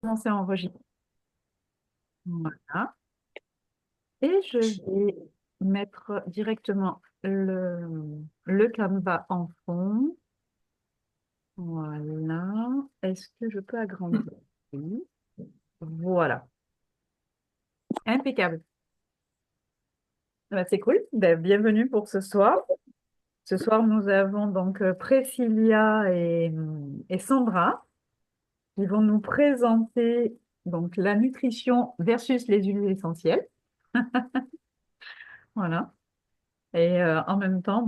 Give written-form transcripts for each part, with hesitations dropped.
commencer à enregistrer. Voilà. Et je vais mettre directement le Canva en fond. Voilà. Est-ce que je peux agrandir? Oui. Voilà. Impeccable. C'est cool. Bienvenue pour ce soir. Ce soir, nous avons donc Priscilla et Sandra qui vont nous présenter donc la nutrition versus les huiles essentielles. Voilà. Et en même temps,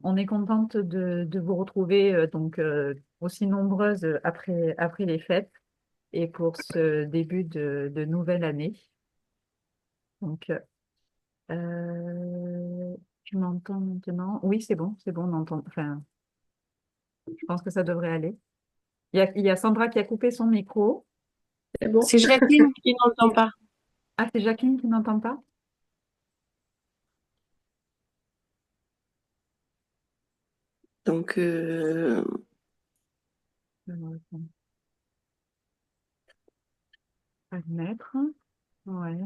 on est contente de vous retrouver aussi nombreuses après les fêtes et pour ce début de nouvelle année. Donc, tu m'entends maintenant? Oui, c'est bon, on entend. Enfin, je pense que ça devrait aller. Il y a Sandra qui a coupé son micro. C'est bon. C'est Jacqueline qui n'entend pas. Ah, c'est Jacqueline qui n'entend pas? Donc, Alors, attends. Admettre. Ouais.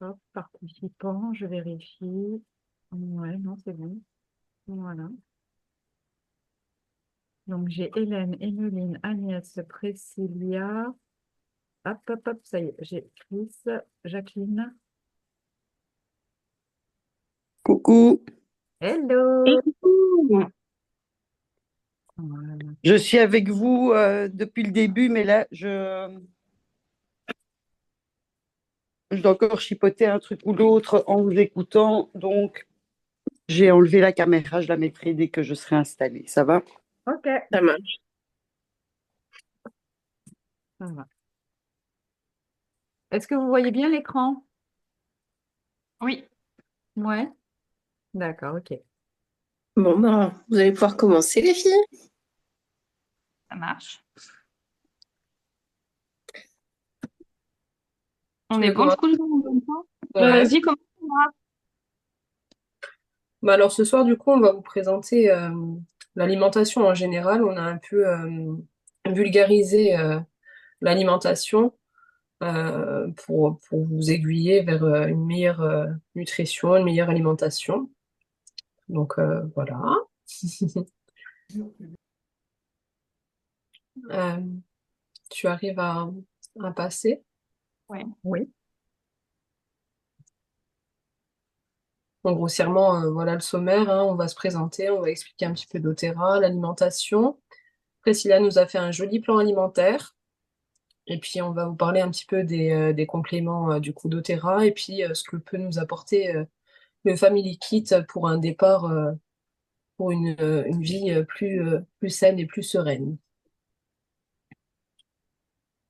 Hop, participant, je vérifie. Ouais, non, c'est bon. Voilà. Donc, j'ai Hélène, Emeline, Agnès, Priscilla. Hop, hop, hop, ça y est. J'ai Chris, Jacqueline. coucou. Hello! Coucou. Voilà. Je suis avec vous depuis le début, mais là, je dois encore chipoter un truc ou l'autre en vous écoutant. Donc, j'ai enlevé la caméra, je la mettrai dès que je serai installée. Ça va? OK, Ça marche. ça va. Est-ce que vous voyez bien l'écran? Oui, Ouais. D'accord, OK. Bon, ben, vous allez pouvoir commencer, les filles. ça marche. Tu On est veux bon, du commencer? coup, en même temps. Ouais. Vas-y, commence. Bah alors ce soir, du coup, on va vous présenter l'alimentation en général. On a un peu vulgarisé l'alimentation pour vous aiguiller vers une meilleure nutrition, une meilleure alimentation. Donc voilà. Euh, Tu arrives à passer. Ouais. Oui. Donc grossièrement, voilà le sommaire, hein. On va se présenter, on va expliquer un petit peu doTERRA, l'alimentation. Priscilla nous a fait un joli plan alimentaire. Et puis on va vous parler un petit peu des compléments du coup doTERRA et puis ce que peut nous apporter le Family Kit pour un départ pour une vie plus saine et plus sereine.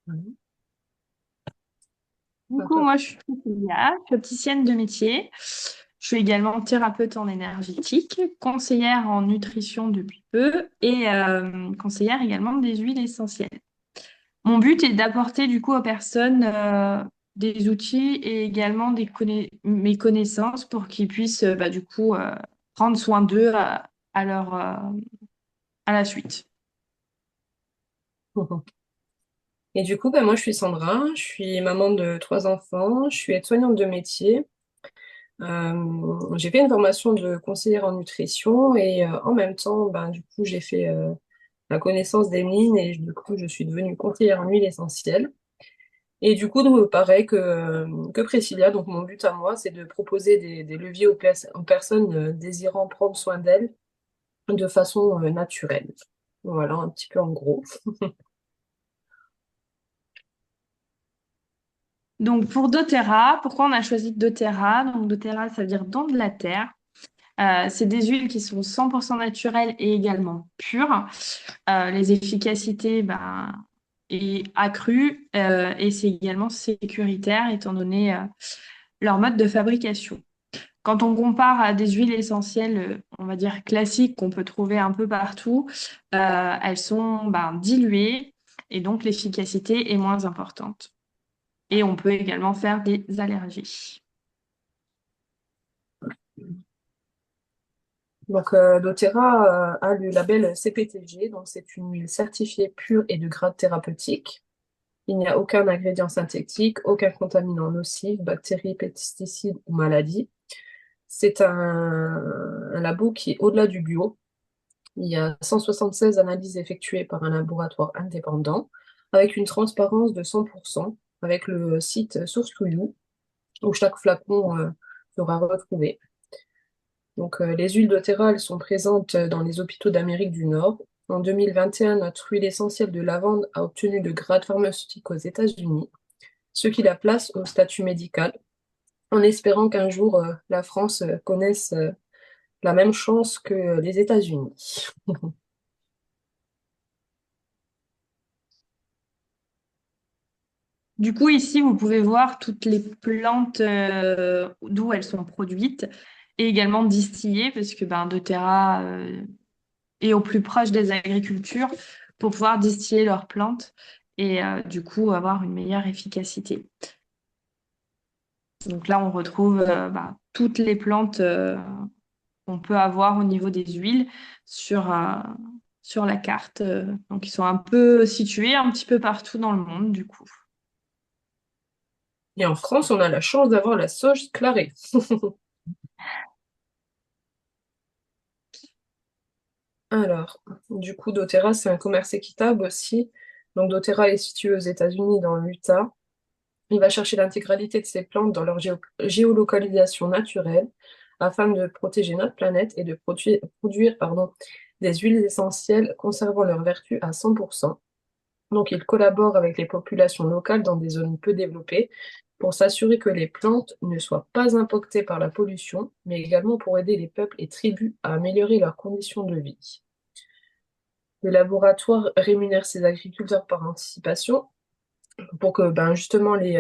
Mhm. Du À coup, toi. moi, je suis Cécilia, praticienne de métier. Je suis également thérapeute en énergétique, conseillère en nutrition depuis peu et conseillère également des huiles essentielles. Mon but est d'apporter du coup aux personnes des outils et également mes connaissances pour qu'ils puissent du coup prendre soin d'eux à leur, à la suite. Et du coup, bah, moi je suis Sandra, je suis maman de trois enfants, je suis aide-soignante de métier. J'ai fait une formation de conseillère en nutrition et en même temps, ben, du coup, j'ai fait la connaissance d'Emeline et du coup, je suis devenue conseillère en huile essentielle. Et du coup, donc, pareil que Priscilla, donc mon but à moi, c'est de proposer des leviers aux personnes désirant prendre soin d'elles de façon naturelle. Voilà, un petit peu en gros. Donc pour doTERRA, pourquoi on a choisi doTERRA? Donc doTERRA, ça veut dire don de la terre. C'est des huiles qui sont 100% naturelles et également pures. Les efficacités est accrue et c'est également sécuritaire étant donné leur mode de fabrication. Quand on compare à des huiles essentielles, on va dire classiques qu'on peut trouver un peu partout, elles sont diluées et donc l'efficacité est moins importante. Et on peut également faire des allergies. Donc, doTERRA a le label CPTG, donc c'est une huile certifiée pure et de grade thérapeutique. Il n'y a aucun ingrédient synthétique, aucun contaminant nocif, bactéries, pesticides ou maladies. C'est un labo qui est au-delà du bio. Il y a 176 analyses effectuées par un laboratoire indépendant, avec une transparence de 100%, avec le site Source to You, où chaque flacon sera retrouvé. Donc, les huiles doTERRA, elles sont présentes dans les hôpitaux d'Amérique du Nord. En 2021, notre huile essentielle de lavande a obtenu le grade pharmaceutique aux États-Unis, ce qui la place au statut médical, en espérant qu'un jour la France connaisse la même chance que les États-Unis. Du coup, ici, vous pouvez voir toutes les plantes d'où elles sont produites et également distillées, parce que ben, doTERRA est au plus proche des agricultures pour pouvoir distiller leurs plantes et du coup avoir une meilleure efficacité. Donc là, on retrouve toutes les plantes qu'on peut avoir au niveau des huiles sur la carte. Donc, ils sont un peu situés un petit peu partout dans le monde, du coup. Et en France, on a la chance d'avoir la sauge clarée. Alors, du coup, doTERRA, c'est un commerce équitable aussi. Donc, doTERRA est situé aux États-Unis, dans l'Utah. Il va chercher l'intégralité de ces plantes dans leur géolocalisation naturelle afin de protéger notre planète et de produire des huiles essentielles conservant leurs vertus à 100%. Donc, il collabore avec les populations locales dans des zones peu développées pour s'assurer que les plantes ne soient pas impactées par la pollution, mais également pour aider les peuples et tribus à améliorer leurs conditions de vie. Le laboratoire rémunère ses agriculteurs par anticipation pour que justement les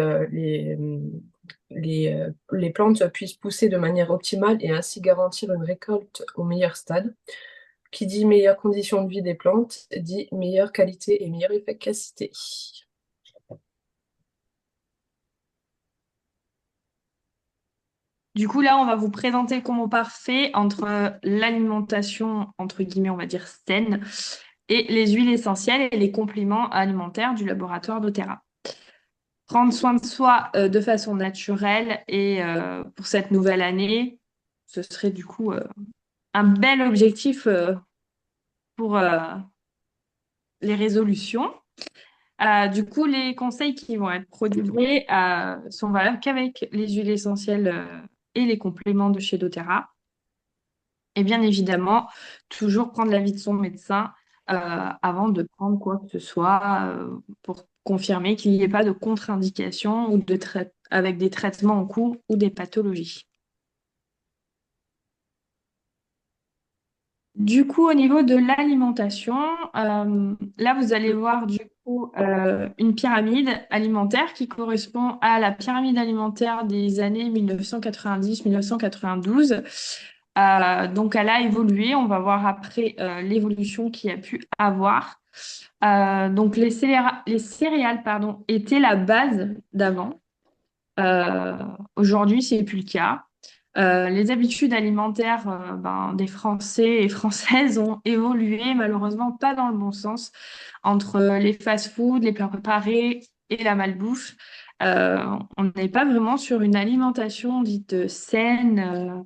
plantes puissent pousser de manière optimale et ainsi garantir une récolte au meilleur stade. Qui dit meilleures conditions de vie des plantes, dit meilleure qualité et meilleure efficacité. Du coup, là, on va vous présenter le combo parfait entre l'alimentation, entre guillemets, on va dire saine, et les huiles essentielles et les compléments alimentaires du laboratoire doTERRA. Prendre soin de soi de façon naturelle et pour cette nouvelle année, ce serait du coup un bel objectif pour les résolutions. Du coup, les conseils qui vont être prodigués sont valables qu'avec les huiles essentielles et les compléments de chez doTERRA. Et bien évidemment, toujours prendre l'avis de son médecin avant de prendre quoi que ce soit pour confirmer qu'il n'y ait pas de contre-indication ou avec des traitements en cours ou des pathologies. Du coup, au niveau de l'alimentation, là, vous allez voir du coup une pyramide alimentaire qui correspond à la pyramide alimentaire des années 1990-1992. Donc, elle a évolué. On va voir après l'évolution qu'il y a pu avoir. Donc, les céréales, pardon, étaient la base d'avant. Aujourd'hui, c'est plus le cas. Les habitudes alimentaires des Français et Françaises ont évolué, malheureusement pas dans le bon sens, entre les fast-foods, les plats préparés et la malbouffe. On n'est pas vraiment sur une alimentation dite saine,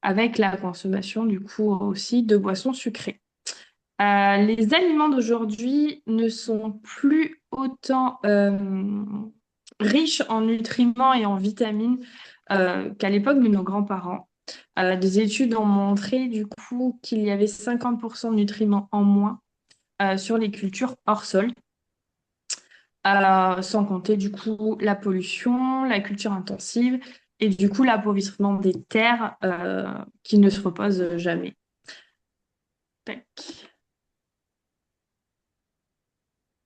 avec la consommation du coup aussi de boissons sucrées. Les aliments d'aujourd'hui ne sont plus autant riches en nutriments et en vitamines qu'à l'époque de nos grands-parents. Des études ont montré du coup qu'il y avait 50% de nutriments en moins sur les cultures hors sol, sans compter du coup la pollution, la culture intensive et du coup l'appauvrissement des terres qui ne se reposent jamais. Tac.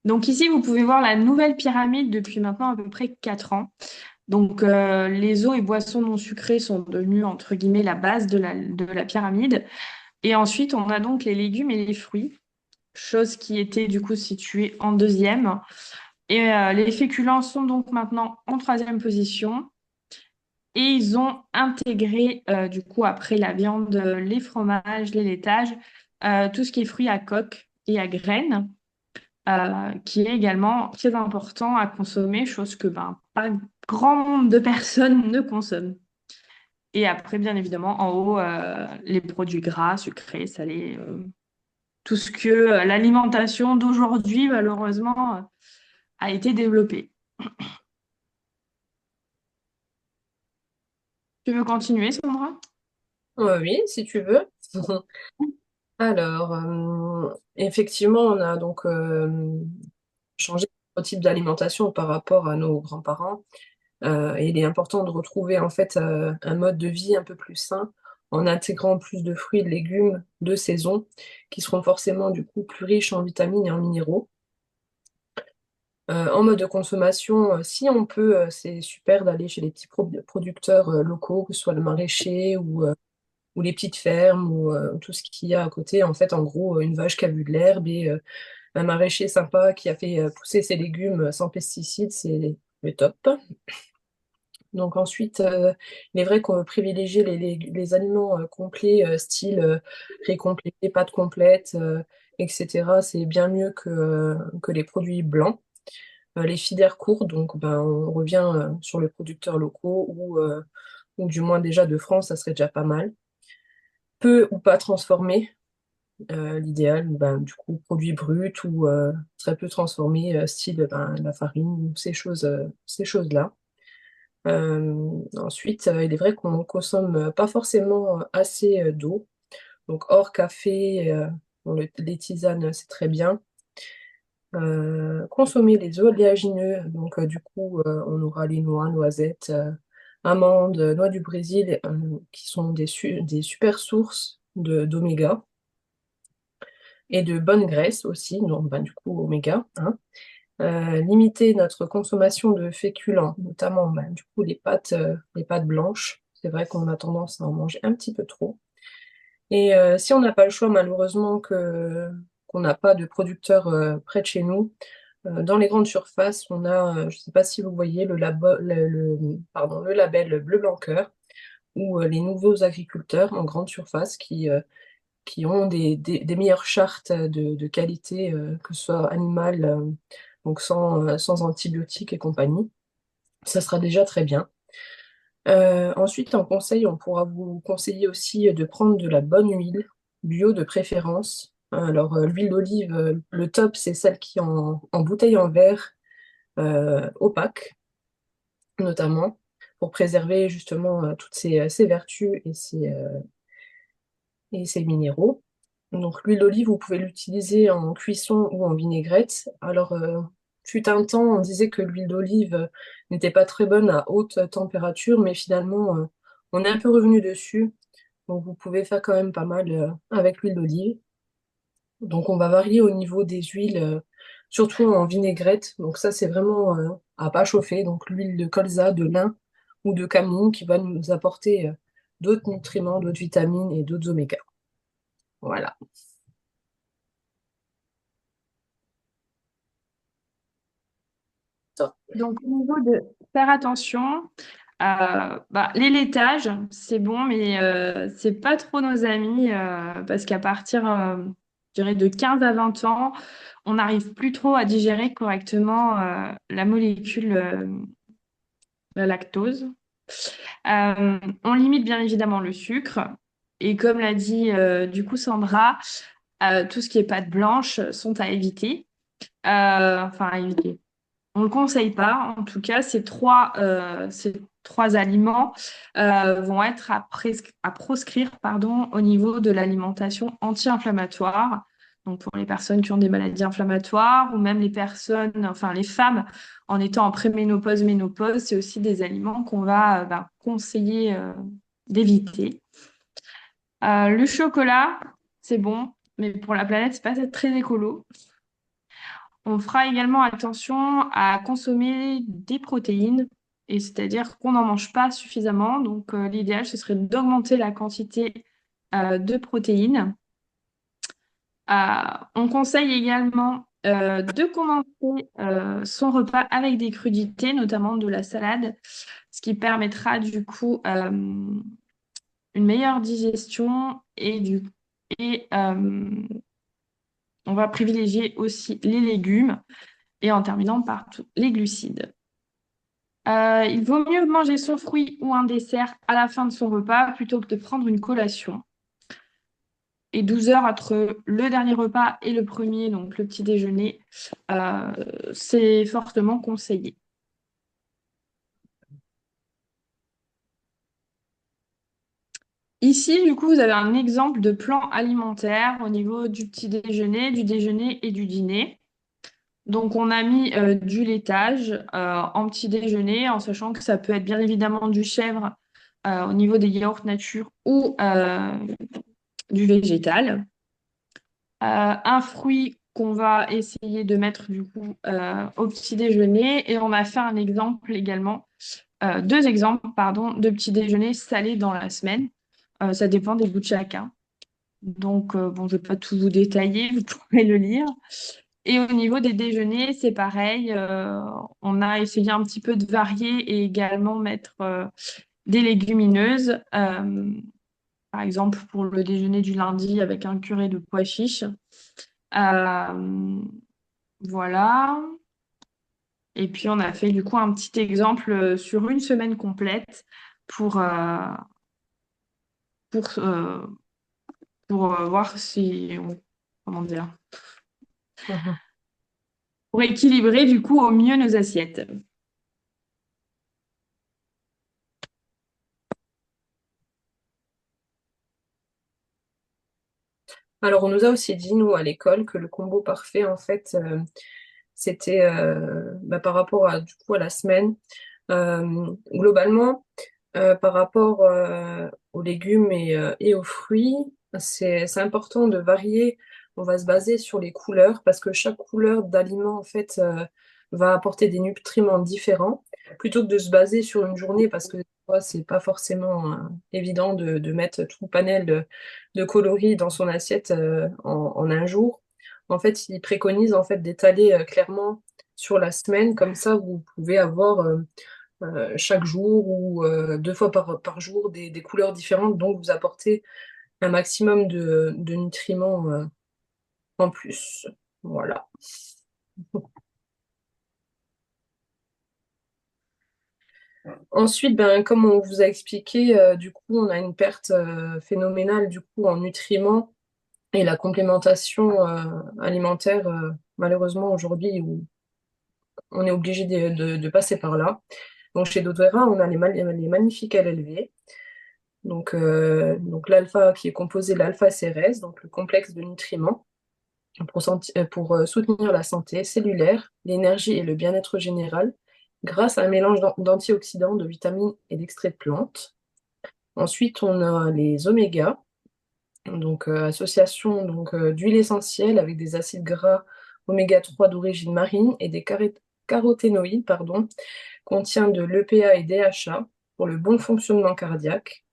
Donc ici, vous pouvez voir la nouvelle pyramide depuis maintenant à peu près 4 ans. Donc les eaux et boissons non sucrées sont devenues, entre guillemets, la base de la pyramide. Et ensuite, on a donc les légumes et les fruits, chose qui était du coup située en deuxième. Et les féculents sont donc maintenant en troisième position. Et ils ont intégré, du coup, après la viande, les fromages, les laitages, tout ce qui est fruits à coque et à graines, qui est également très important à consommer, chose que ben, pas grand nombre de personnes ne consomment. Et après, bien évidemment, en haut, les produits gras, sucrés, salés, tout ce que l'alimentation d'aujourd'hui, malheureusement, a été développée. Tu veux continuer, Sandra? Oui, si tu veux. Alors, effectivement, on a donc changé notre type d'alimentation par rapport à nos grands-parents. Et il est important de retrouver en fait un mode de vie un peu plus sain en intégrant plus de fruits et de légumes de saison qui seront forcément du coup plus riches en vitamines et en minéraux. En mode de consommation, si on peut, c'est super d'aller chez les petits producteurs locaux, que ce soit le maraîcher ou les petites fermes ou tout ce qu'il y a à côté. En fait, en gros, une vache qui a bu de l'herbe et un maraîcher sympa qui a fait pousser ses légumes sans pesticides, c'est le top. Donc ensuite, il est vrai qu'on privilégie les aliments complets, style riz complet, pâtes complètes, etc. C'est bien mieux que les produits blancs. Les filières courtes, donc ben, on revient sur les producteurs locaux ou du moins déjà de France, ça serait déjà pas mal. Peu ou pas transformés, l'idéal, ben, du coup, produits bruts ou très peu transformés, style ben, la farine ou ces choses-là. Ensuite, il est vrai qu'on consomme pas forcément assez d'eau. Donc, hors café, bon, les tisanes, c'est très bien. Consommer les oléagineux, donc du coup, on aura les noix, noisettes, amandes, noix du Brésil, qui sont des super sources d'oméga et de bonnes graisses aussi, donc ben, du coup, oméga, hein. Limiter notre consommation de féculents, notamment ben, du coup les pâtes blanches. C'est vrai qu'on a tendance à en manger un petit peu trop. Et si on n'a pas le choix, malheureusement, qu'on n'a pas de producteur près de chez nous, dans les grandes surfaces, on a, je ne sais pas si vous voyez, pardon, le label Bleu Blanc Cœur, ou les nouveaux agriculteurs en grande surface qui ont des meilleures chartes de qualité, que ce soit animale, donc sans antibiotiques et compagnie. Ça sera déjà très bien. Ensuite, en conseil, on pourra vous conseiller aussi de prendre de la bonne huile, bio de préférence. Alors, l'huile d'olive, le top, c'est celle qui est en bouteille en verre, opaque, notamment, pour préserver justement toutes ses vertus et ses minéraux. Donc l'huile d'olive, vous pouvez l'utiliser en cuisson ou en vinaigrette. Alors, fut un temps, on disait que l'huile d'olive n'était pas très bonne à haute température, mais finalement, on est un peu revenu dessus. Donc vous pouvez faire quand même pas mal avec l'huile d'olive. Donc on va varier au niveau des huiles, surtout en vinaigrette. Donc ça, c'est vraiment à pas chauffer. Donc l'huile de colza, de lin ou de camouin qui va nous apporter d'autres nutriments, d'autres vitamines et d'autres oméga. Voilà. Donc, au niveau de faire attention, bah, les laitages, c'est bon, mais c'est pas trop nos amis parce qu'à partir, je dirais, de 15 à 20 ans, on n'arrive plus trop à digérer correctement la molécule, la lactose. On limite bien évidemment le sucre. Et comme l'a dit du coup Sandra, tout ce qui est pâtes blanches sont à éviter. Enfin, à éviter. On ne le conseille pas. En tout cas, ces trois aliments vont être à proscrire pardon, au niveau de l'alimentation anti-inflammatoire. Donc, pour les personnes qui ont des maladies inflammatoires ou même les personnes, enfin les femmes en étant en préménopause, ménopause, c'est aussi des aliments qu'on va conseiller d'éviter. Le chocolat, c'est bon, mais pour la planète, c'est pas très écolo. On fera également attention à consommer des protéines, et c'est-à-dire qu'on n'en mange pas suffisamment. Donc, l'idéal, ce serait d'augmenter la quantité de protéines. On conseille également de commencer son repas avec des crudités, notamment de la salade, ce qui permettra du coup une meilleure digestion et on va privilégier aussi les légumes et en terminant par les glucides. Il vaut mieux manger son fruit ou un dessert à la fin de son repas plutôt que de prendre une collation. Et 12 heures entre le dernier repas et le premier, donc le petit déjeuner, c'est fortement conseillé. Ici, du coup, vous avez un exemple de plan alimentaire au niveau du petit déjeuner et du dîner. Donc, on a mis du laitage en petit déjeuner, en sachant que ça peut être bien évidemment du chèvre au niveau des yaourts nature ou du végétal. Un fruit qu'on va essayer de mettre du coup au petit déjeuner. Et on a fait un exemple également, deux exemples, pardon, de petit déjeuner salé dans la semaine. Ça dépend des goûts de chacun. Donc, bon, je ne vais pas tout vous détailler, vous pourrez le lire. Et au niveau des déjeuners, c'est pareil. On a essayé un petit peu de varier et également mettre des légumineuses. Par exemple, pour le déjeuner du lundi avec un purée de pois chiches. Euh, voilà. Et puis, on a fait du coup un petit exemple sur une semaine complète pour, euh, pour, euh, pour voir si, comment dire, Mhm. pour équilibrer du coup au mieux nos assiettes. Alors, on nous a aussi dit, nous, à l'école, que le combo parfait, en fait, c'était par rapport à, du coup, à la semaine. Globalement, par rapport aux légumes et aux fruits, c'est important de varier. On va se baser sur les couleurs parce que chaque couleur d'aliment, en fait, va apporter des nutriments différents plutôt que de se baser sur une journée parce que des fois, c'est pas forcément évident de mettre tout le panel de coloris dans son assiette en un jour. En fait, ils préconisent en fait d'étaler clairement sur la semaine, comme ça vous pouvez avoir chaque jour ou deux fois par jour des couleurs différentes, donc vous apportez un maximum de nutriments en plus. Voilà. Ensuite, ben, comme on vous a expliqué, du coup, on a une perte phénoménale du coup en nutriments et la complémentation alimentaire, malheureusement aujourd'hui, où on est obligé de passer par là. Donc chez doTERRA, on a les magnifiques LLV. Donc l'alpha qui est composé de l'alpha-CRS, donc le complexe de nutriments, pour soutenir la santé cellulaire, l'énergie et le bien-être général, grâce à un mélange d'antioxydants, de vitamines et d'extraits de plantes. Ensuite, on a les oméga, donc association d'huile essentielle avec des acides gras oméga 3 d'origine marine et des caroténoïdes, pardon, contient de l'EPA et DHA pour le bon fonctionnement cardiaque.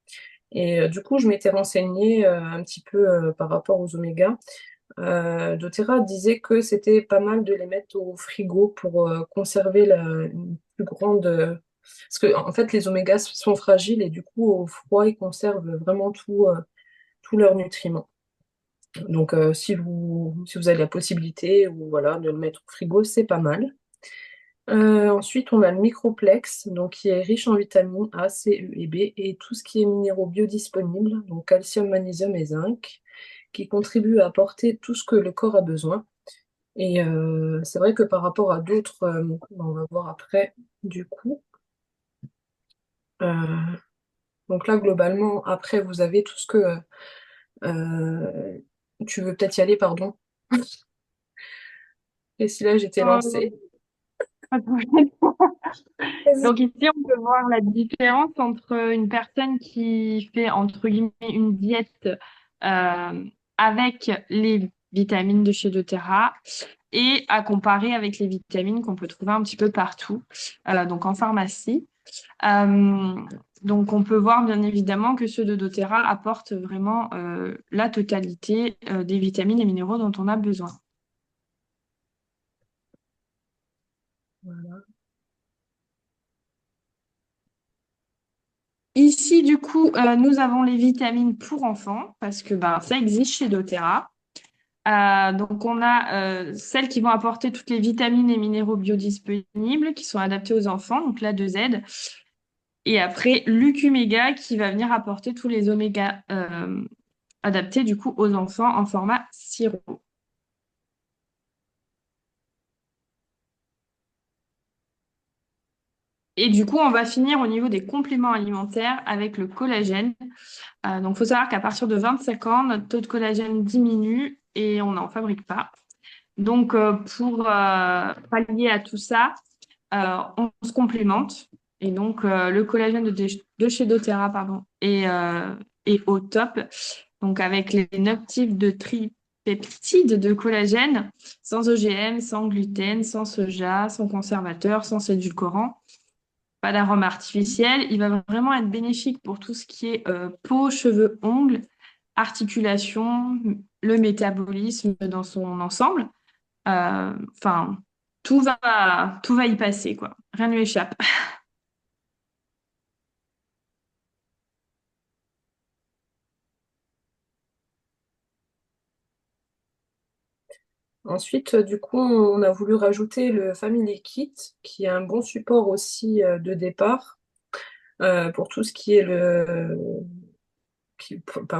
Et du coup, je m'étais renseignée un petit peu par rapport aux oméga. doTERRA disait que c'était pas mal de les mettre au frigo pour conserver une plus grande. Parce que en fait, les omégas sont fragiles et du coup, au froid, ils conservent vraiment tous leurs nutriments. Donc, si vous avez la possibilité ou voilà, de le mettre au frigo, c'est pas mal. Ensuite, on a le microplex, donc qui est riche en vitamines A, C, E et B, et tout ce qui est minéraux biodisponibles, donc calcium, magnésium et zinc, qui contribuent à apporter tout ce que le corps a besoin. Et c'est vrai que par rapport à d'autres, on va voir après, du coup. Euh, donc là, globalement, après, vous avez tout ce que... euh, tu veux peut-être y aller, pardon. Et si là, j'étais Euh, lancée. Vas-y. Donc ici, on peut voir la différence entre une personne qui fait, entre guillemets, une diète avec les vitamines de chez doTERRA et à comparer avec les vitamines qu'on peut trouver un petit peu partout, donc en pharmacie. Euh, donc on peut voir bien évidemment que ceux de doTERRA apportent vraiment la totalité des vitamines et minéraux dont on a besoin. Voilà. Ici, du coup, nous avons les vitamines pour enfants parce que ben, ça existe chez doTERRA. Donc, on a celles qui vont apporter toutes les vitamines et minéraux biodisponibles qui sont adaptés aux enfants, donc la 2Z. Et après, Lucuméga qui va venir apporter tous les oméga adaptés du coup aux enfants en format sirop. Et du coup, on va finir au niveau des compléments alimentaires avec le collagène. Donc, il faut savoir qu'à partir de 25 ans, notre taux de collagène diminue et on n'en fabrique pas. Donc, pour pallier à tout ça, on se complémente. Et donc, le collagène de chez doTERRA, pardon, est au top. Donc, avec les 9 types de tripeptides de collagène, sans OGM, sans gluten, sans soja, sans conservateur, sans édulcorant, pas d'arôme artificiel. Il va vraiment être bénéfique pour tout ce qui est peau, cheveux, ongles, articulation, le métabolisme dans son ensemble. Enfin, tout va y passer, quoi. Rien ne lui échappe. Ensuite, du coup, on a voulu rajouter le Family Kit, qui est un bon support aussi de départ pour tout ce qui est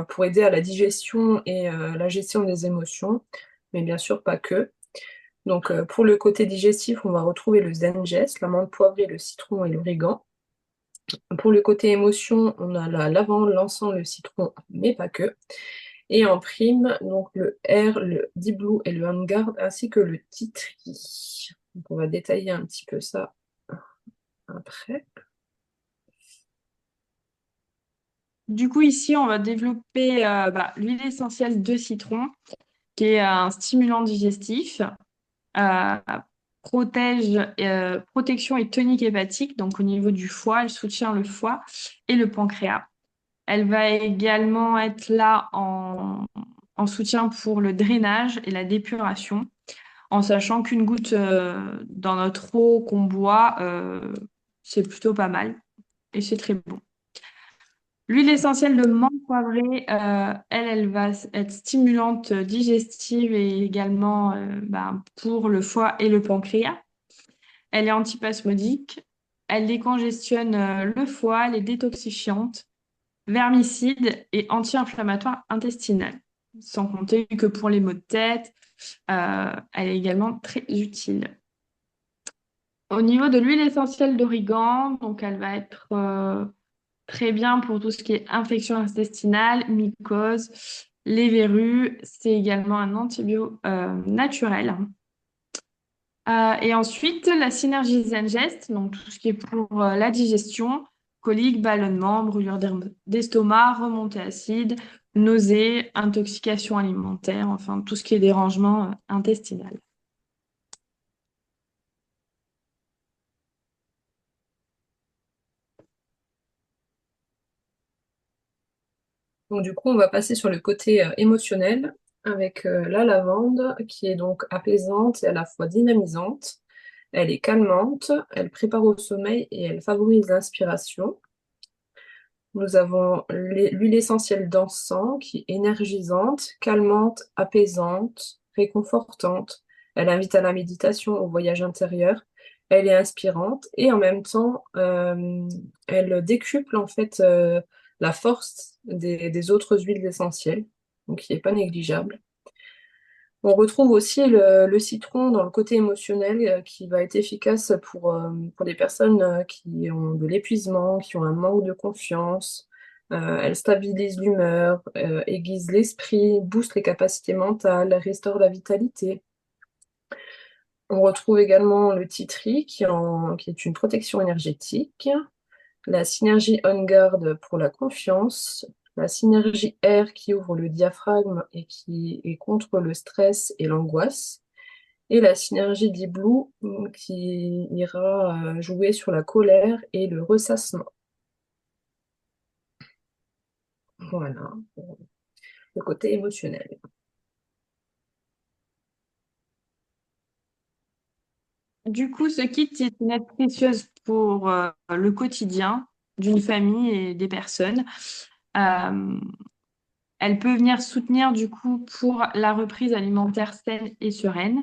pour aider à la digestion et la gestion des émotions, mais bien sûr pas que. Donc, pour le côté digestif, on va retrouver le Zengest, la menthe poivrée, le citron et l'origan. Pour le côté émotion, on a la lavande, l'encens, le citron, mais pas que. Et en prime, donc le R, le Deep Blue et le Vanguard, ainsi que le Titri. Donc, on va détailler un petit peu ça après. Du coup, ici, on va développer l'huile essentielle de citron, qui est un stimulant digestif, euh, protection et tonique hépatique. Donc, au niveau du foie, elle soutient le foie et le pancréas. Elle va également être là en soutien pour le drainage et la dépuration, en sachant qu'une goutte dans notre eau qu'on boit, c'est plutôt pas mal et c'est très bon. L'huile essentielle de menthe poivrée, elle va être stimulante digestive et également pour le foie et le pancréas. Elle est antispasmodique, elle décongestionne le foie, elle est détoxifiante, vermicide et anti-inflammatoire intestinal. Sans compter que pour les maux de tête, elle est également très utile. Au niveau de l'huile essentielle d'origan, donc elle va être très bien pour tout ce qui est infection intestinale, mycose, les verrues. C'est également un antibio naturel. Et ensuite, la synergie Zengest, donc tout ce qui est pour la digestion, colique, ballonnement, brûlure d'estomac, remontée acide, nausées, intoxication alimentaire, enfin tout ce qui est dérangement intestinal. Donc, du coup, on va passer sur le côté émotionnel avec la lavande qui est donc apaisante et à la fois dynamisante. Elle est calmante, elle prépare au sommeil et elle favorise l'inspiration. Nous avons l'huile essentielle d'encens qui est énergisante, calmante, apaisante, réconfortante. Elle invite à la méditation, au voyage intérieur. Elle est inspirante et en même temps, elle décuple en fait la force des autres huiles essentielles, donc qui n'est pas négligeable. On retrouve aussi le citron dans le côté émotionnel qui va être efficace pour des personnes qui ont de l'épuisement, qui ont un manque de confiance. Elle stabilise l'humeur, aiguise l'esprit, booste les capacités mentales, restaure la vitalité. On retrouve également le titri qui est une protection énergétique, la synergie On Guard pour la confiance, la synergie Air qui ouvre le diaphragme et qui est contre le stress et l'angoisse, et la synergie Deep Blue qui ira jouer sur la colère et le ressassement. Voilà, pour le côté émotionnel. Du coup, ce kit est une aide précieuse pour le quotidien d'une famille et des personnes. Euh, Elle peut venir soutenir du coup pour la reprise alimentaire saine et sereine.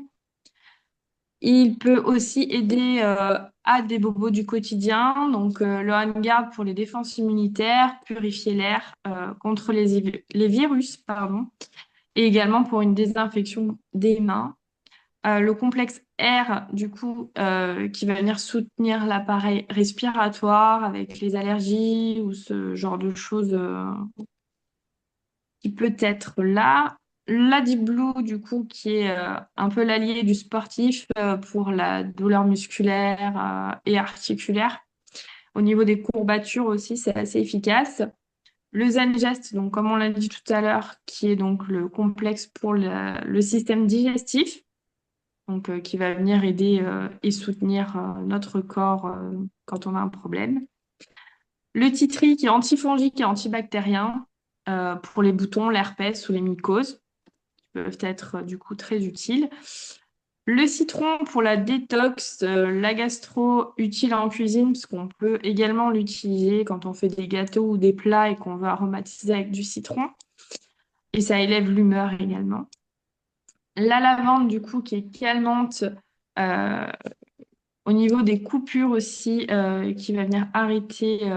Il peut aussi aider à des bobos du quotidien, donc le OnGuard pour les défenses immunitaires, purifier l'air contre les virus, pardon, et également pour une désinfection des mains. Le complexe R, du coup, qui va venir soutenir l'appareil respiratoire avec les allergies ou ce genre de choses qui peut être là. La Deep Blue, du coup, qui est un peu l'allié du sportif pour la douleur musculaire et articulaire. Au niveau des courbatures aussi, c'est assez efficace. Le Zen Gest, donc comme on l'a dit tout à l'heure, qui est donc le complexe pour le système digestif, donc qui va venir aider et soutenir notre corps quand on a un problème. Le Titri, qui est antifongique et antibactérien pour les boutons, l'herpès ou les mycoses peuvent être du coup très utiles. Le citron pour la détox, la gastro, utile en cuisine, parce qu'on peut également l'utiliser quand on fait des gâteaux ou des plats et qu'on veut aromatiser avec du citron. Et ça élève l'humeur également. La lavande, du coup, qui est calmante euh, au niveau des coupures aussi, qui va venir arrêter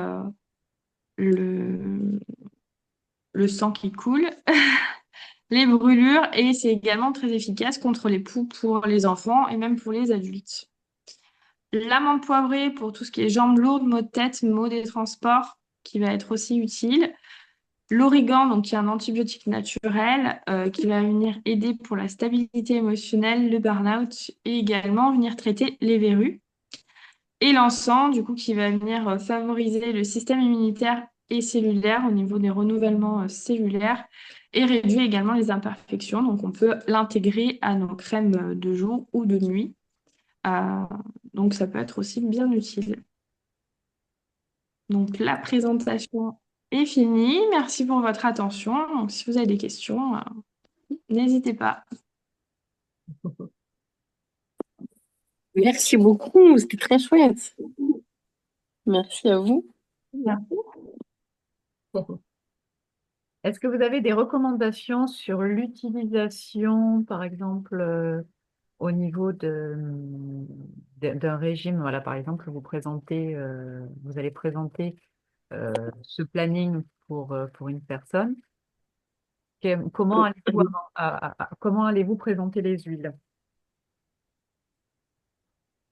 le, le sang qui coule. Les brûlures et c'est également très efficace contre les poux pour les enfants et même pour les adultes. L'amande poivrée pour tout ce qui est jambes lourdes, maux de tête, maux des transports, qui va être aussi utile. L'origan, donc qui est un antibiotique naturel, qui va venir aider pour la stabilité émotionnelle, le burn-out et également venir traiter les verrues. Et l'encens, du coup, qui va venir favoriser le système immunitaire et cellulaire au niveau des renouvellements cellulaires et réduire également les imperfections. Donc, on peut l'intégrer à nos crèmes de jour ou de nuit. Euh, donc, ça peut être aussi bien utile. Donc, la présentation est finie. Merci pour votre attention. Donc, si vous avez des questions, n'hésitez pas. Merci beaucoup, c'était très chouette. Merci à vous. Merci. Est-ce que vous avez des recommandations sur l'utilisation, par exemple, au niveau d'un régime? Voilà, par exemple, vous allez présenter ce planning pour une personne. Comment allez-vous présenter les huiles?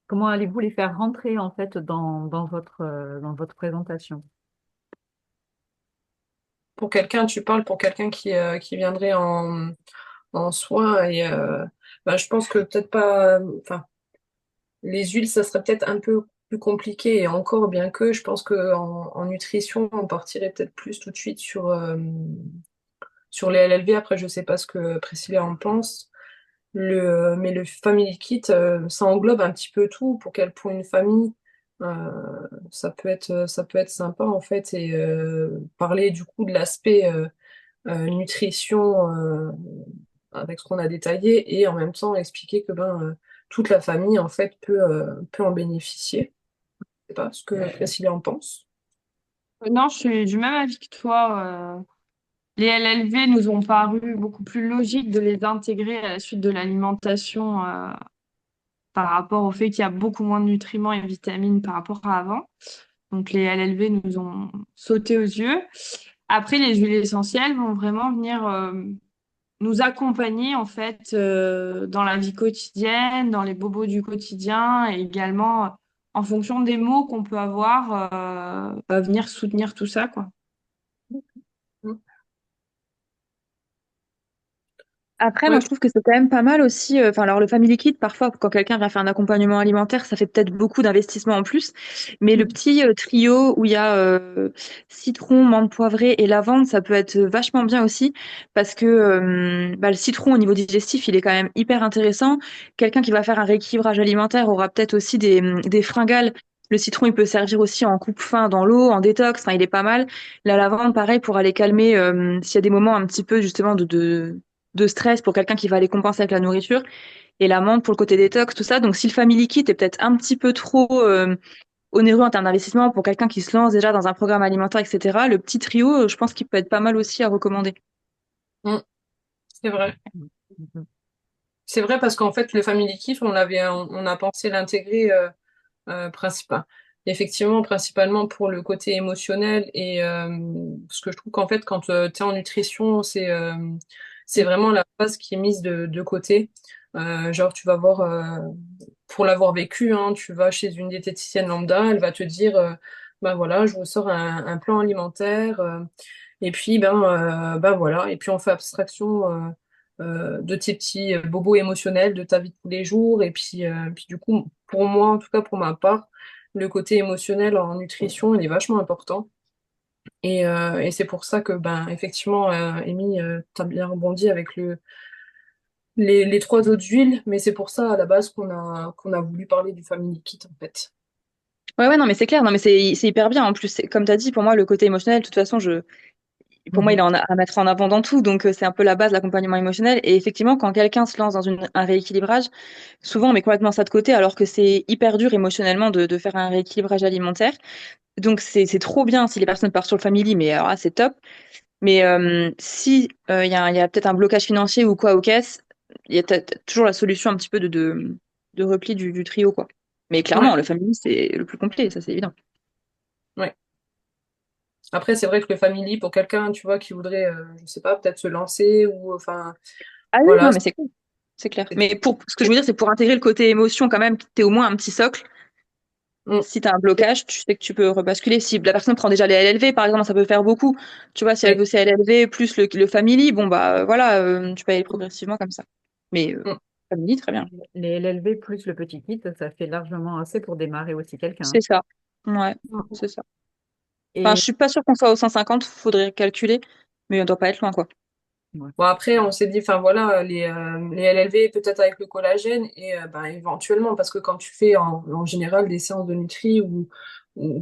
Comment allez-vous les faire rentrer en fait dans votre présentation? Pour quelqu'un, tu parles pour quelqu'un qui viendrait en soins et bah, je pense que peut-être pas, enfin, les huiles, ça serait peut-être un peu plus compliqué et encore, bien que je pense que en nutrition, on partirait peut-être plus tout de suite sur les LLV. Après, je sais pas ce que Priscilla en pense. Mais le Family Kit, ça englobe un petit peu tout pour une famille. Ça peut être sympa en fait et parler du coup de l'aspect nutrition avec ce qu'on a détaillé et en même temps expliquer que toute la famille en fait peut en bénéficier. Je sais pas ce que Priscilla en pense. Non, je suis du même avis que toi. Les LLV nous ont paru beaucoup plus logique de les intégrer à la suite de l'alimentation par rapport au fait qu'il y a beaucoup moins de nutriments et vitamines par rapport à avant. Donc les LLV nous ont sauté aux yeux. Après, les huiles essentielles vont vraiment venir nous accompagner en fait dans la vie quotidienne, dans les bobos du quotidien et également en fonction des maux qu'on peut avoir, va venir soutenir tout ça, quoi. Après, moi, Ouais, je trouve que c'est quand même pas mal aussi. Enfin, alors, le Family Kit, parfois, quand quelqu'un va faire un accompagnement alimentaire, ça fait peut-être beaucoup d'investissement en plus. Mais le petit trio où il y a citron, menthe poivrée et lavande, ça peut être vachement bien aussi. Parce que le citron, au niveau digestif, il est quand même hyper intéressant. Quelqu'un qui va faire un rééquilibrage alimentaire aura peut-être aussi des fringales. Le citron, il peut servir aussi en coupe-faim dans l'eau, en détox. Enfin, il est pas mal. La lavande, pareil, pour aller calmer s'il y a des moments un petit peu, justement, de de stress pour quelqu'un qui va aller compenser avec la nourriture, et la menthe pour le côté détox, tout ça. Donc si le Family Kit est peut-être un petit peu trop onéreux en termes d'investissement pour quelqu'un qui se lance déjà dans un programme alimentaire, etc., le petit trio, je pense qu'il peut être pas mal aussi à recommander. Mm, c'est vrai. Mhm. C'est vrai parce qu'en fait, le Family Kiff, on a pensé l'intégrer effectivement, principalement pour le côté émotionnel et parce que je trouve qu'en fait, quand tu es en nutrition, c'est vraiment la base qui est mise de côté. Genre, tu vas voir, pour l'avoir vécu, hein, tu vas chez une diététicienne lambda, elle va te dire, ben voilà, je vous sors un plan alimentaire, et puis ben voilà, et puis on fait abstraction de tes petits bobos émotionnels de ta vie de tous les jours, et puis du coup, pour moi, en tout cas pour ma part, le côté émotionnel en nutrition, il est vachement important. Et c'est pour ça que, ben, effectivement, Amy, t'as bien rebondi avec les trois autres huiles, mais c'est pour ça, à la base, qu'on a voulu parler du Family Kit, en fait. Ouais, ouais, non, mais c'est clair, non, mais c'est hyper bien. En plus, comme tu as dit, pour moi, le côté émotionnel, de toute façon, pour moi, il est Mhm. à mettre en avant dans tout. Donc, c'est un peu la base, l'accompagnement émotionnel. Et effectivement, quand quelqu'un se lance dans un rééquilibrage, souvent, on met complètement ça de côté, alors que c'est hyper dur émotionnellement de faire un rééquilibrage alimentaire. Donc, c'est trop bien si les personnes partent sur le family, mais alors là, c'est top. Mais si il y a peut-être un blocage financier ou quoi aux caisses, il y a toujours la solution un petit peu de repli du trio, quoi. Mais Ouais, clairement, le family, c'est le plus complet, ça, c'est évident. ouais. Après, c'est vrai que le Family, pour quelqu'un, tu vois, qui voudrait, je sais pas, peut-être se lancer ou, enfin, Ah oui, voilà. non, mais c'est cool. C'est clair. Mais ce que je veux dire, c'est pour intégrer le côté émotion quand même, t'es au moins un petit socle. Mm. Si tu as un blocage, tu sais que tu peux rebasculer. Si la personne prend déjà les LLV, par exemple, ça peut faire beaucoup. Tu vois, si elle Oui. veut ses LLV plus le family, bon, bah voilà, tu peux aller progressivement comme ça. Mais Mm. family, très bien. Les LLV plus le petit kit, ça fait largement assez pour démarrer aussi quelqu'un. C'est ça. Ouais, Mm. c'est ça. Enfin, je Et suis pas sûre qu'on soit au 150, faudrait calculer, mais on doit pas être loin, quoi. ouais. Bon, après, on s'est dit, enfin voilà, les LLV peut-être avec le collagène et ben, éventuellement, parce que quand tu fais en général des séances de nutri où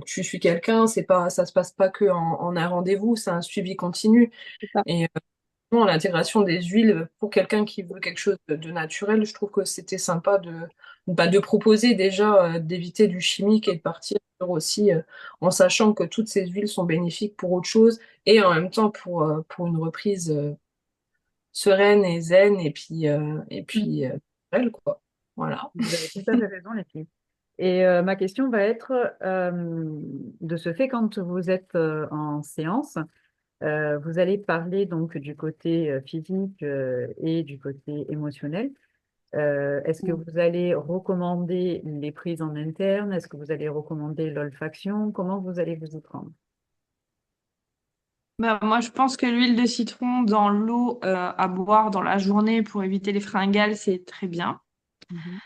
tu suis quelqu'un, ça se passe pas que en un rendez-vous, c'est un suivi continu. C'est ça. Et bon, l'intégration des huiles pour quelqu'un qui veut quelque chose de naturel, je trouve que c'était sympa de proposer déjà d'éviter du chimique et de partir sur aussi en sachant que toutes ces huiles sont bénéfiques pour autre chose et en même temps pour une reprise sereine et zen Mm. elle quoi. Voilà. Vous avez tout à fait raison, les filles. Et ma question va être, de ce fait, quand vous êtes en séance, vous allez parler donc du côté physique et du côté émotionnel. Est-ce que vous allez recommander les prises en interne? Est-ce que vous allez recommander l'olfaction? Comment vous allez vous y prendre? Bah, moi, je pense que l'huile de citron dans l'eau à boire dans la journée pour éviter les fringales, c'est très bien. Mhm.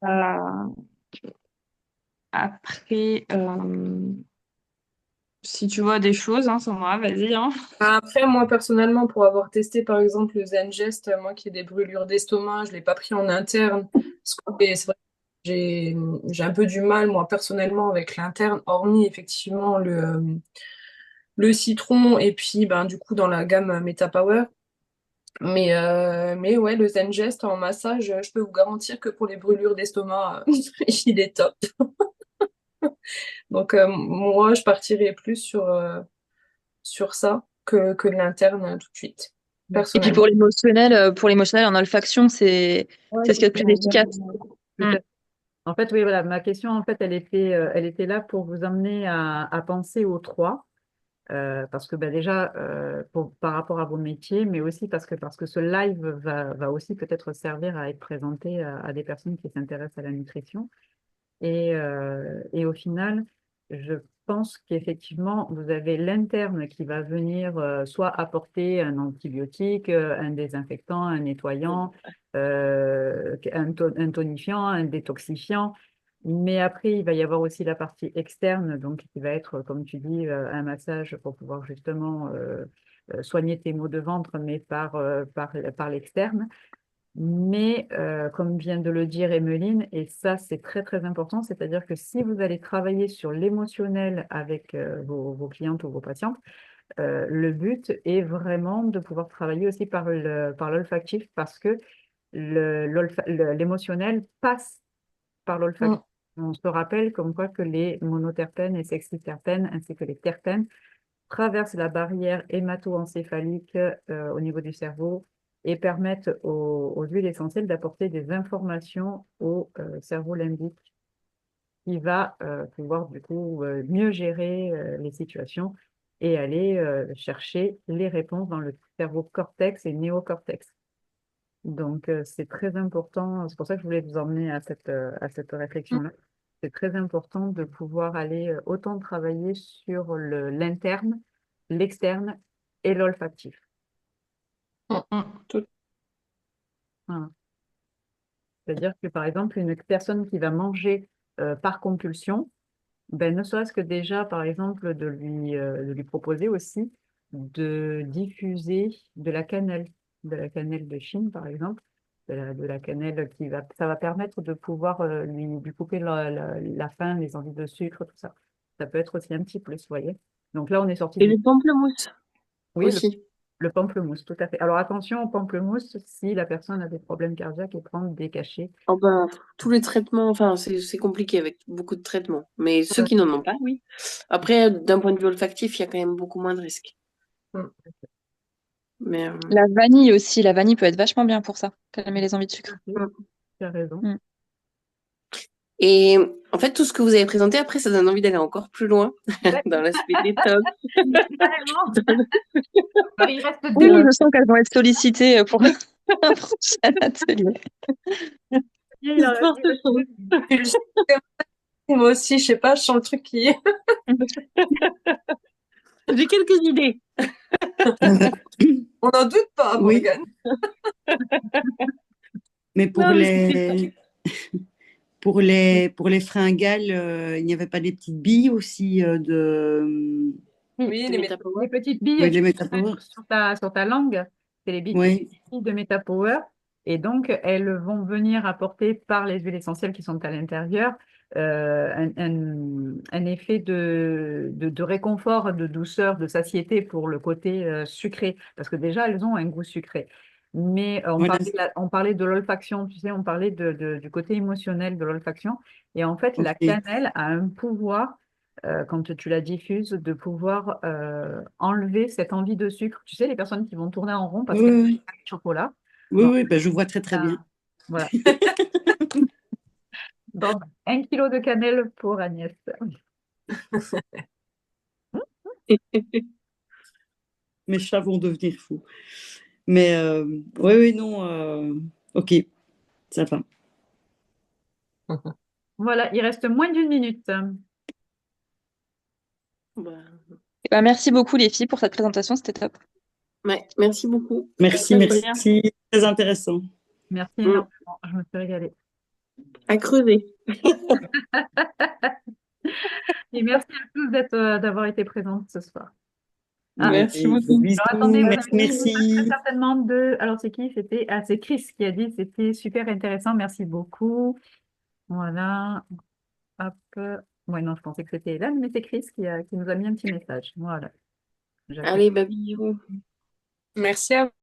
Euh, après, si tu vois des choses, hein, Sandra, vas-y, hein. Après, moi personnellement, pour avoir testé par exemple le Zengest, moi qui ai des brûlures d'estomac, je l'ai pas pris en interne. Parce que c'est vrai que j'ai un peu du mal, moi personnellement, avec l'interne, hormis effectivement le citron et puis ben, du coup dans la gamme Metapower. Mais ouais, le Zengest en massage, je peux vous garantir que pour les brûlures d'estomac, il est top. Donc moi, je partirais plus sur ça que de l'interne tout de suite, Et puis personnellement. pour l'émotionnel en olfaction, Ouais, c'est ce qu'il y a de plus efficace. tout Mm. à fait. En fait, oui, voilà, ma question, en fait, elle était là pour vous amener à penser aux trois. Parce que bah, déjà, par rapport à vos métiers, mais aussi parce que ce live va aussi peut-être servir à être présenté à des personnes qui s'intéressent à la nutrition. Et au final, je pense qu'effectivement, vous avez l'interne qui va venir soit apporter un antibiotique, un désinfectant, un nettoyant, un tonifiant, un détoxifiant. Mais après, il va y avoir aussi la partie externe, donc qui va être, comme tu dis, un massage pour pouvoir justement soigner tes maux de ventre, mais par l'externe. Mais comme vient de le dire Emmeline, et ça c'est très très important, c'est-à-dire que si vous allez travailler sur l'émotionnel avec vos clientes ou vos patientes, Le but est vraiment de pouvoir travailler aussi par l'olfactif parce que l'émotionnel passe par l'olfactif. Mm. On se rappelle comme quoi que les monoterpènes et sexiterpènes ainsi que les terpènes traversent la barrière hémato-encéphalique au niveau du cerveau et permettent aux huiles essentielles d'apporter des informations au cerveau limbique qui va pouvoir du coup mieux gérer les situations et aller chercher les réponses dans le cerveau cortex et néocortex. Donc, c'est très important, c'est pour ça que je voulais vous emmener à cette réflexion-là. C'est très important de pouvoir aller autant travailler sur l'interne, l'externe et l'olfactif. Mm. Mm. Tout- Voilà. C'est-à-dire que, par exemple, une personne qui va manger par compulsion, ben, ne serait-ce que déjà, par exemple, de lui proposer aussi de diffuser de la cannelle de Chine, par exemple, de la cannelle ça va permettre de pouvoir lui couper la faim, les envies de sucre, tout ça. Ça peut être aussi un petit plus, vous voyez. Donc là, on est sorti Et du... le pamplemousse Oui, aussi. le pamplemousse, tout à fait. Alors attention au pamplemousse si la personne a des problèmes cardiaques et prendre des cachets. Oh ben, tous les traitements, enfin, c'est compliqué avec beaucoup de traitements. Mais ceux qui n'en ont pas, oui. Après, d'un point de vue olfactif, il y a quand même beaucoup moins de risques. Mm. Mais La vanille aussi, la vanille peut être vachement bien pour ça, calmer les envies de sucre. Tu as raison. Mm. et en fait, tout ce que vous avez présenté après, ça donne envie d'aller encore plus loin dans l'aspect détox. Carrément. Alors, il reste Oui, deux je sens qu'elles vont être sollicitées pour un prochain atelier. il en reste- Histoire de il reste deux. Et moi aussi, je sais pas, je sens le truc qui... J'ai quelques idées. On n'en doute pas, Oui. Morgane. Mais pour Non, mais c'était les, pour les fringales, il n'y avait pas des petites billes aussi Oui, des les métapower. Les petites billes oui, que les tu métapower. mets sur ta langue, c'est Oui, les billes de Metapower. Et donc, elles vont venir apporter par les huiles essentielles qui sont à l'intérieur un effet de réconfort, de douceur, de satiété pour le côté sucré. Parce que déjà, elles ont un goût sucré. Mais voilà. on parlait de l'olfaction, tu sais, on parlait du côté émotionnel de l'olfaction. Et en fait, la Ok. cannelle a un pouvoir quand tu la diffuses, de pouvoir enlever cette envie de sucre. Tu sais, les personnes qui vont tourner en rond parce Oui, qu'elles ont oui, du chocolat. oui, Bon, oui, ben, je vois très très bien. voilà. Donc, 1 kilo de cannelle pour Agnès. Mes chats vont devenir fous. Mais oui, oui, non. Ok, ça va. Voilà, il reste moins d'une minute. Bah, Eh ben, merci beaucoup les filles pour cette présentation, c'était top. ouais, merci beaucoup. Merci, Très bien. merci. Très intéressant. Merci Mm. énormément. Je me suis régalée. À creuser. Et merci à tous d'avoir été présentes ce soir. Ah, Merci Allez, gros beaucoup. bisous. alors attendez, vous avez Merci, eu un message très merci. certainement de... Alors c'est qui? C'était c'est Chris qui a dit c'était super intéressant. Merci beaucoup. Voilà. Hop. Ouais, non, je pensais que c'était Hélène, mais c'est Chris qui nous a mis un petit message. Voilà. J'accueille. Allez, babillou. Merci à